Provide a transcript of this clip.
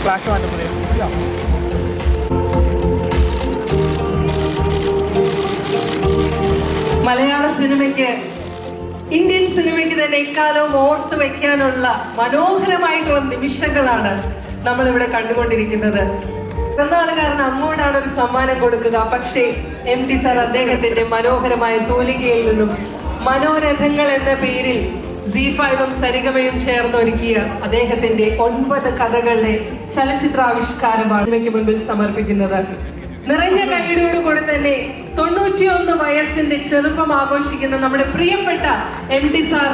Flash മാറ്റുന്നത്. മലയാള സിനിമയ്ക്ക്, Indian സിനിമയ്ക്ക് തന്നെ ഇക്കാലവും ഓർത്തു വെക്കാനുള്ള മനോഹരമായിട്ടുള്ള നിമിഷങ്ങളാണ് നമ്മളിവിടെ കണ്ടുകൊണ്ടിരിക്കുന്നത്. പിറന്നാളുകാരന് അങ്ങോട്ടാണ് ഒരു സമ്മാനം കൊടുക്കുക. പക്ഷേ MT സാർ അദ്ദേഹത്തിന്റെ മനോഹരമായ തൂലികയിൽ നിന്നും മനോരഥങ്ങൾ എന്ന പേരിൽ Z5-ഉം സരിഗമയും ചേർന്നൊരുക്കിയ അദ്ദേഹത്തിന്റെ 9 കഥകളുടെ ചലച്ചിത്രാവിഷ്കാരമാണ് സിനിമയ്ക്ക് മുൻപിൽ സമർപ്പിക്കുന്നത്. നിറഞ്ഞ കൈയ്യടിയോടുകൂടി തന്നെ 91 വയസ്സിന്റെ ചെറുപ്പം ആഘോഷിക്കുന്ന നമ്മുടെ പ്രിയപ്പെട്ട MT സാർ